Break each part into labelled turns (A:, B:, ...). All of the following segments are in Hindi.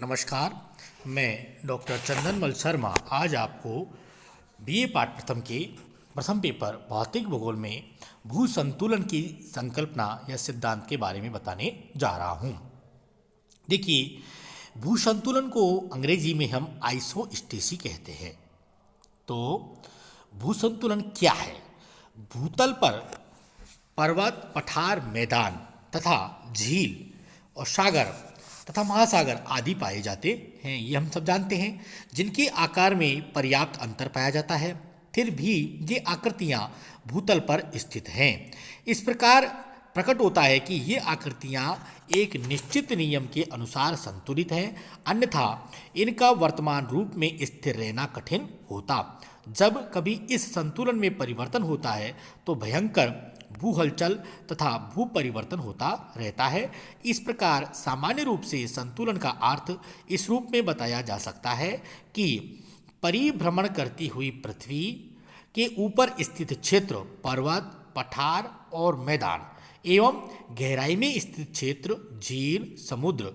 A: नमस्कार। मैं डॉक्टर चंदनमल शर्मा आज आपको बीए पाठ प्रथम के प्रथम पेपर भौतिक भूगोल में भू संतुलन की संकल्पना या सिद्धांत के बारे में बताने जा रहा हूँ। देखिए, भू संतुलन को अंग्रेजी में हम आइसोस्टेसी कहते हैं। तो भू संतुलन क्या है? भूतल पर पर्वत, पठार, मैदान तथा झील और सागर तथा महासागर आदि पाए जाते हैं, ये हम सब जानते हैं, जिनके आकार में पर्याप्त अंतर पाया जाता है, फिर भी ये आकृतियाँ भूतल पर स्थित हैं। इस प्रकार प्रकट होता है कि ये आकृतियाँ एक निश्चित नियम के अनुसार संतुलित हैं, अन्यथा इनका वर्तमान रूप में स्थिर रहना कठिन होता। जब कभी इस संतुलन में परिवर्तन होता है तो भयंकर भू हलचल तथा भू परिवर्तन होता रहता है। इस प्रकार सामान्य रूप से संतुलन का अर्थ इस रूप में बताया जा सकता है कि परिभ्रमण करती हुई पृथ्वी के ऊपर स्थित क्षेत्र, पर्वत, पठार और मैदान एवं गहराई में स्थित क्षेत्र, झील, समुद्र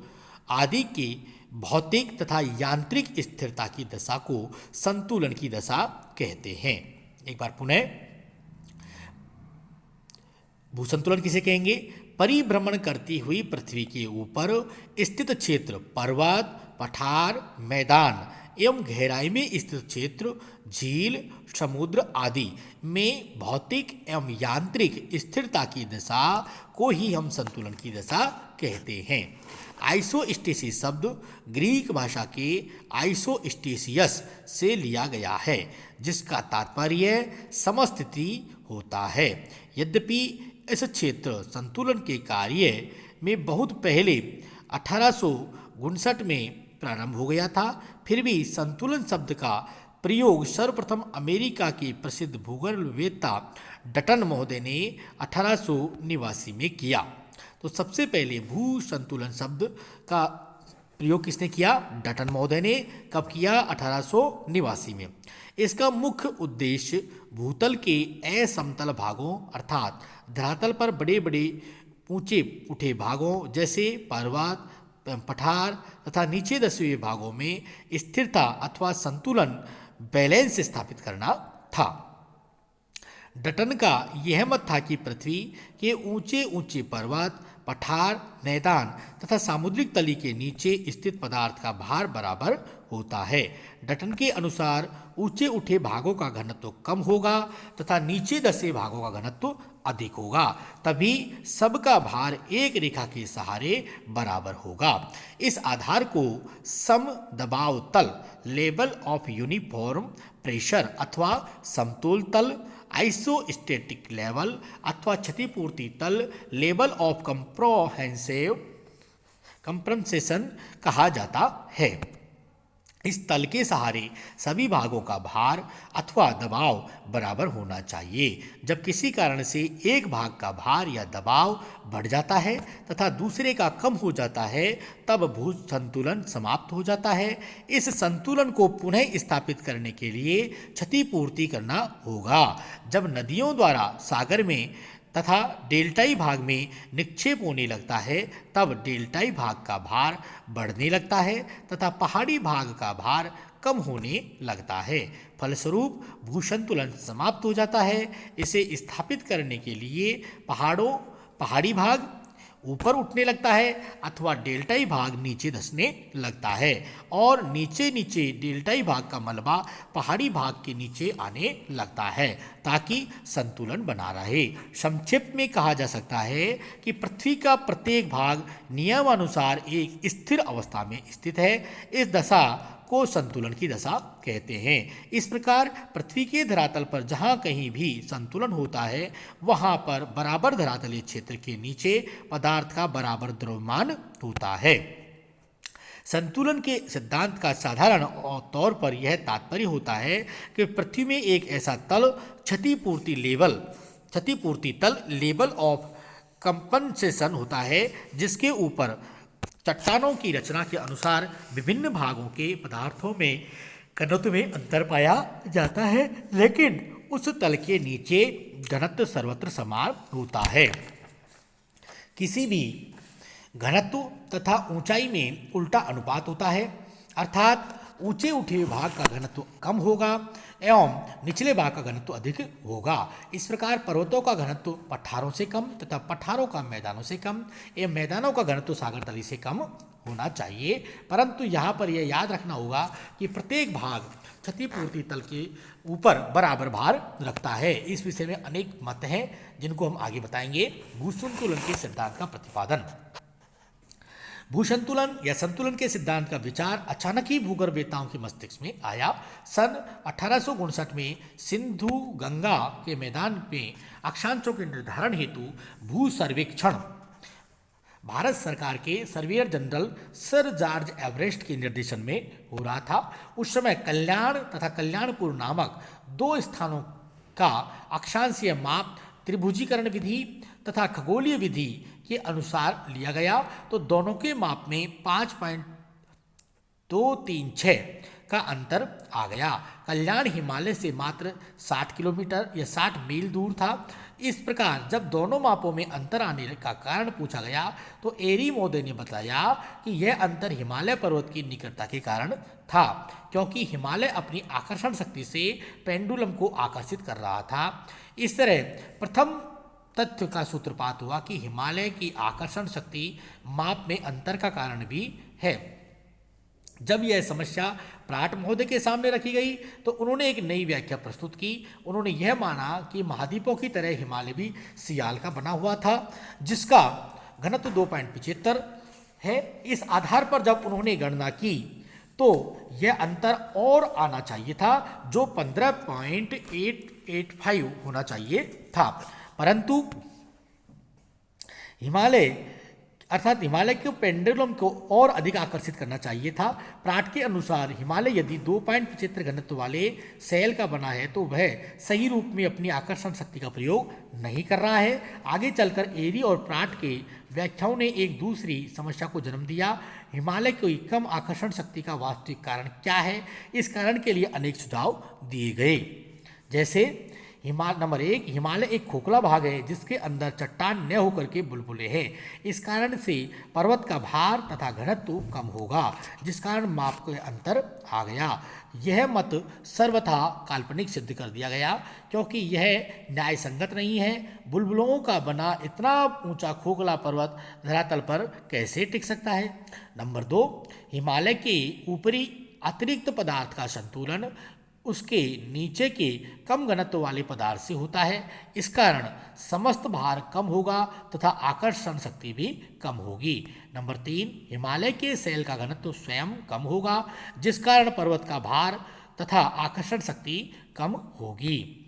A: आदि के भौतिक तथा यांत्रिक स्थिरता की दशा को संतुलन की दशा कहते हैं। एक बार पुनः, भूसंतुलन किसे कहेंगे? परिभ्रमण करती हुई पृथ्वी के ऊपर स्थित क्षेत्र, पर्वत, पठार, मैदान एवं गहराई में स्थित क्षेत्र, झील, समुद्र आदि में भौतिक एवं यांत्रिक स्थिरता की दशा को ही हम संतुलन की दशा कहते हैं। आइसोस्टेसिस शब्द ग्रीक भाषा के आइसोस्टेसियस से लिया गया है, जिसका तात्पर्य समस्थिति होता है। यद्यपि इस क्षेत्र संतुलन के कार्य में बहुत पहले 1859 में प्रारंभ हो गया था, फिर भी संतुलन शब्द का प्रयोग सर्वप्रथम अमेरिका के प्रसिद्ध भूगोलवेत्ता डटन महोदय ने 1889 में किया। तो सबसे पहले भू संतुलन शब्द का प्रयोग किसने किया? डटन महोदय ने। कब किया? 1889 में। इसका मुख्य उद्देश्य भूतल के असमतल भागों अर्थात धरातल पर बड़े बड़े ऊंचे उठे भागों जैसे पर्वत, पठार तथा नीचे दसे हुए भागों में स्थिरता अथवा संतुलन, बैलेंस स्थापित करना था। डटन का यह मत था कि पृथ्वी के ऊंचे ऊंचे पर्वत, पठार, मैदान तथा सामुद्रिक तली के नीचे स्थित पदार्थ का भार बराबर होता है। डटन के अनुसार ऊंचे उठे भागों का घनत्व कम होगा तथा नीचे दसे भागों का घनत्व अधिक होगा, तभी सबका भार एक रेखा के सहारे बराबर होगा। इस आधार को सम दबाव तल, लेवल ऑफ यूनिफॉर्म प्रेशर अथवा समतोल तल, आइसोस्टेटिक लेवल अथवा क्षतिपूर्ति तल, लेवल ऑफ कंप्रेंसेशन कहा जाता है। इस तल के सहारे सभी भागों का भार अथवा दबाव बराबर होना चाहिए। जब किसी कारण से एक भाग का भार या दबाव बढ़ जाता है तथा दूसरे का कम हो जाता है, तब भू संतुलन समाप्त हो जाता है। इस संतुलन को पुनः स्थापित करने के लिए क्षतिपूर्ति करना होगा। जब नदियों द्वारा सागर में तथा डेल्टाई भाग में निक्षेप होने लगता है, तब डेल्टाई भाग का भार बढ़ने लगता है तथा पहाड़ी भाग का भार कम होने लगता है। फलस्वरूप भूसंतुलन समाप्त हो जाता है। इसे स्थापित करने के लिए पहाड़ी भाग ऊपर उठने लगता है अथवा डेल्टाई भाग नीचे धंसने लगता है और नीचे नीचे डेल्टाई भाग का मलबा पहाड़ी भाग के नीचे आने लगता है, ताकि संतुलन बना रहे। संक्षेप में कहा जा सकता है कि पृथ्वी का प्रत्येक भाग नियमानुसार एक स्थिर अवस्था में स्थित है। इस दशा को संतुलन की दशा कहते हैं। इस प्रकार पृथ्वी के धरातल पर जहाँ कहीं भी संतुलन होता है, वहाँ पर बराबर धरातलीय क्षेत्र के नीचे पदार्थ का बराबर द्रव्यमान होता है। संतुलन के सिद्धांत का साधारण तौर पर यह तात्पर्य होता है कि पृथ्वी में एक ऐसा तल क्षतिपूर्ति तल लेवल ऑफ कंपनसेशन होता है, जिसके ऊपर चट्टानों की रचना के अनुसार विभिन्न भागों के पदार्थों में घनत्व में अंतर पाया जाता है, लेकिन उस तल के नीचे घनत्व सर्वत्र समान होता है। किसी भी घनत्व तथा ऊंचाई में उल्टा अनुपात होता है, अर्थात ऊंचे उठे हुए भाग का घनत्व कम होगा एवं निचले भाग का घनत्व अधिक होगा। इस प्रकार पर्वतों का घनत्व पठारों से कम तथा पठारों का मैदानों से कम एवं मैदानों का घनत्व सागर तली से कम होना चाहिए। परंतु यहाँ पर यह याद रखना होगा कि प्रत्येक भाग क्षतिपूर्ति तल के ऊपर बराबर भार रखता है। इस विषय में अनेक मत हैं जिनको हम आगे बताएंगे। भूसंतुलन के सिद्धांत का प्रतिपादन। भूसंतुलन या संतुलन के सिद्धांत का विचार अचानक ही भूगर्भवेत्ताओं के मस्तिष्क में आया। सन 1859 में सिंधु गंगा के मैदान में अक्षांशों के निर्धारण हेतु भू सर्वेक्षण भारत सरकार के surveyor general sir George Everest के निर्देशन में हो रहा था। उस समय कल्याण तथा कल्याणपुर नामक दो स्थानों का अक्षांशीय माप त्रिभुजीकरण विधि तथा खगोलीय विधि के अनुसार लिया गया तो दोनों के माप में 5.236 का अंतर आ गया। कल्याण हिमालय से मात्र 60 किलोमीटर या 60 मील दूर था। इस प्रकार जब दोनों मापों में अंतर आने का कारण पूछा गया तो एरी मोदे ने बताया कि यह अंतर हिमालय पर्वत की निकटता के कारण था, क्योंकि हिमालय अपनी आकर्षण शक्ति से पेंडुलम को आकर्षित कर रहा था। इस तरह प्रथम तथ्य का सूत्रपात हुआ कि हिमालय की आकर्षण शक्ति माप में अंतर का कारण भी है। जब यह समस्या प्राट महोदय के सामने रखी गई तो उन्होंने एक नई व्याख्या प्रस्तुत की। उन्होंने यह माना कि महाद्वीपों की तरह हिमालय भी सियाल का बना हुआ था जिसका घनत्व 2.75 है। इस आधार पर जब उन्होंने गणना की तो यह अंतर और आना चाहिए था जो 15.885 होना चाहिए था, परंतु हिमालय के पेंडुलम को और अधिक आकर्षित करना चाहिए था। प्राट के अनुसार हिमालय यदि 2.75 घनत्व वाले सेल का बना है तो वह सही रूप में अपनी आकर्षण शक्ति का प्रयोग नहीं कर रहा है। आगे चलकर एरी और प्राट के व्याख्याओं ने एक दूसरी समस्या को जन्म दिया। हिमालय की कम आकर्षण शक्ति का वास्तविक कारण क्या है? इस कारण के लिए अनेक सुझाव दिए गए, जैसे नंबर 1, हिमालय एक खोखला भाग है जिसके अंदर चट्टान न होकर के बुलबुले हैं। इस कारण से पर्वत का भार तथा घनत्व कम होगा, जिस कारण माप के अंतर आ गया। यह मत सर्वथा काल्पनिक सिद्ध कर दिया गया क्योंकि यह न्याय संगत नहीं है। बुलबुलों का बना इतना ऊंचा खोखला पर्वत धरातल पर कैसे टिक सकता है? नंबर 2, हिमालय के ऊपरी अतिरिक्त पदार्थ का संतुलन उसके नीचे के कम घनत्व वाले पदार्थ से होता है। इस कारण समस्त भार कम होगा तथा आकर्षण शक्ति भी कम होगी। नंबर 3, हिमालय के सेल का घनत्व स्वयं कम होगा जिस कारण पर्वत का भार तथा आकर्षण शक्ति कम होगी।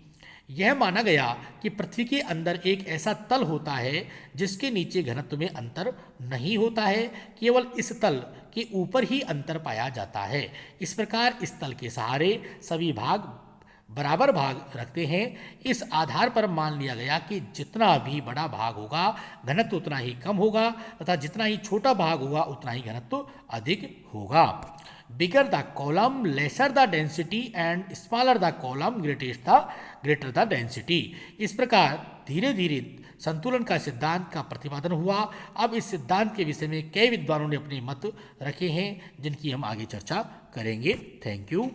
A: यह माना गया कि पृथ्वी के अंदर एक ऐसा तल होता है जिसके नीचे घनत्व में अंतर नहीं होता है, केवल इस तल के ऊपर ही अंतर पाया जाता है। इस प्रकार इस तल के सहारे सभी भाग बराबर भाग रखते हैं। इस आधार पर मान लिया गया कि जितना भी बड़ा भाग होगा घनत्व उतना ही कम होगा तथा जितना ही छोटा भाग होगा उतना ही घनत्व अधिक होगा। Bigger the column, lesser the density and smaller the column, greater the density। इस प्रकार धीरे धीरे संतुलन का सिद्धांत का प्रतिपादन हुआ। अब इस सिद्धांत के विषय में कई विद्वानों ने अपने मत रखे हैं जिनकी हम आगे चर्चा करेंगे। Thank you.